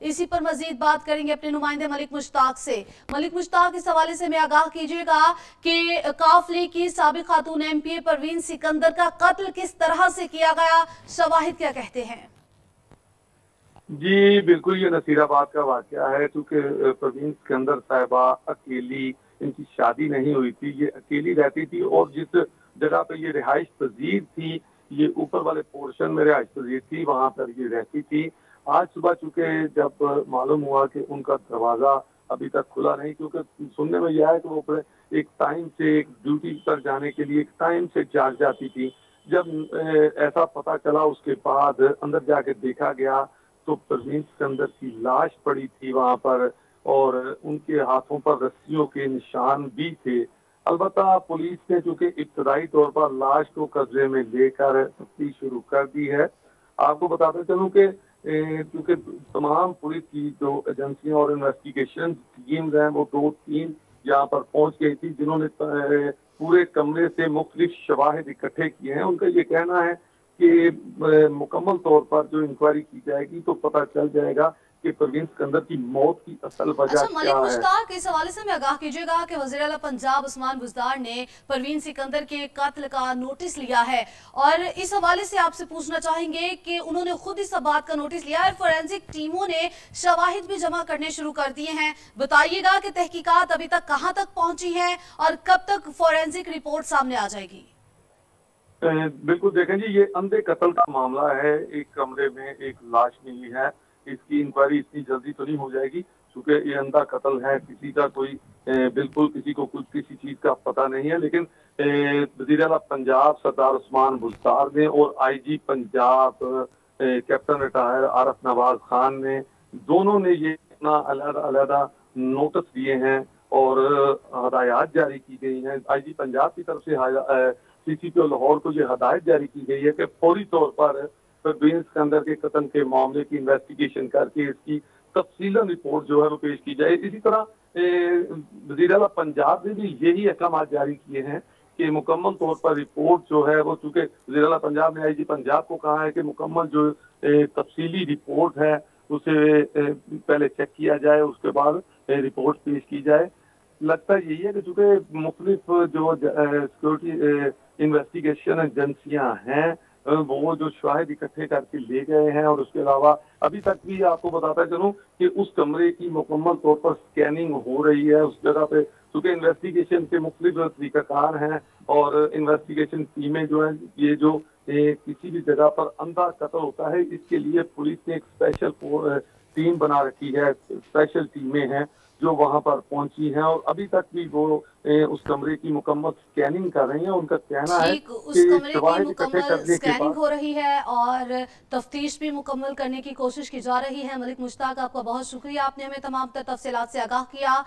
इसी पर मजीद बात करेंगे अपने नुमाइंदे मलिक मुश्ताक से। मलिक मुश्ताक, इस हवाले से मैं आगाह कीजिएगा कि काफिले की साबिक खातून एमपीए परवीन सिकंदर का कत्ल किस तरह से किया गया, शवाहिद क्या कहते हैं? जी बिल्कुल, ये नसीराबाद का वाकया है। क्योंकि परवीन सिकंदर साहिबा अकेली, इनकी शादी नहीं हुई थी, ये अकेली रहती थी और जिस जगह पे ये रिहाइश पजीर थी, ये ऊपर वाले पोर्शन में रिहाइश पजीर थी, वहां पर ये रहती थी। आज सुबह चूंकि जब मालूम हुआ कि उनका दरवाजा अभी तक खुला नहीं, क्योंकि सुनने में यह है कि वो एक टाइम से एक ड्यूटी पर जाने के लिए एक टाइम से जाग जाती थी। जब ऐसा पता चला उसके बाद अंदर जाके देखा गया तो परवीन सिकंदर की लाश पड़ी थी वहां पर और उनके हाथों पर रस्सियों के निशान भी थे। अलबत्ता पुलिस ने चूंकि इब्तदाई तौर पर लाश को कब्जे में लेकर तफ्तीश शुरू कर दी है। आपको बताते चलूं कि क्योंकि तमाम पुलिस की जो एजेंसियां और इन्वेस्टिगेशन टीम्स हैं वो 2-3 यहाँ पर पहुंच गई थी, जिन्होंने पूरे कमरे से मुख्तलिफ शवाहिद इकट्ठे किए हैं। उनका ये कहना है कि मुकम्मल तौर पर जो इंक्वायरी की जाएगी तो पता चल जाएगा कि परवीन सिकंदर की मौत की असल वजह अच्छा मलिक क्या है। मुश्ताक, इस हवाले से मैं आगाह कीजिएगा कि वज़ीर आला पंजाब उस्मान बुज़दार ने परवीन सिकंदर के कत्ल का नोटिस लिया है और इस हवाले से आपसे पूछना चाहेंगे कि उन्होंने खुद इस बात का नोटिस लिया है। फोरेंसिक टीमों ने शवाहिद भी जमा करने शुरू कर दिए हैं। बताइएगा कि तहकीकात अभी तक कहां तक पहुंची है और कब तक फोरेंसिक रिपोर्ट सामने आ जाएगी? बिल्कुल देखें जी, ये अंधे कत्ल का मामला है। एक कमरे में एक लाश मिली है, इसकी इंक्वायरी इतनी जल्दी तो नहीं हो जाएगी क्योंकि ये अंधा कत्ल है। किसी का कोई बिल्कुल किसी को कुछ किसी चीज का पता नहीं है। लेकिन वज़ीर आला पंजाब सरदार उस्मान बुज़दार ने और IG Punjab captain retire Arif Nawaz Khan ने, दोनों ने ये अपना अलग-अलग नोटिस दिए हैं और हदायत जारी की गई हैं। आईजी पंजाब की तरफ से सीसीपी लाहौर को ये हदायत जारी की गई है कि फौरी तौर पर परवीन सिकंदर के कत्ल के मामले की इन्वेस्टिगेशन करके इसकी तफसीलन रिपोर्ट जो है वो पेश की जाए। इसी तरह वज़ीर आला पंजाब ने भी यही अहकाम जारी किए हैं कि मुकम्मल तौर पर रिपोर्ट जो है वो, चूंकि वज़ीर आला पंजाब ने आईजी पंजाब को कहा है कि मुकम्मल जो तफसीली रिपोर्ट है उसे पहले चेक किया जाए, उसके बाद रिपोर्ट पेश की जाए। लगता यही है कि चूंकि मुख्तलिफ जो सिक्योरिटी इन्वेस्टिगेशन एजेंसियां हैं वो जो शवाहिद इकट्ठे करके ले गए हैं और उसके अलावा अभी तक भी आपको बताता चलूं कि उस कमरे की मुकम्मल तौर पर स्कैनिंग हो रही है उस जगह पे, क्योंकि इन्वेस्टिगेशन के मुख्तलिफ तरीकाकार हैं और इन्वेस्टिगेशन टीमें जो हैं, ये जो किसी भी जगह पर अंधा कत्ल होता है इसके लिए पुलिस ने एक स्पेशल टीम बना रखी है, स्पेशल टीमें हैं जो वहां पर पहुंची हैं और अभी तक भी वो उस कमरे की मुकम्मल स्कैनिंग कर रही हैं। उनका कहना है उस कमरे की मुकम्मल स्कैनिंग हो रही है और तफ्तीश भी मुकम्मल करने की कोशिश की जा रही है। मलिक मुश्ताक, आपका बहुत शुक्रिया, आपने हमें तमाम तफसीलात से आगाह किया।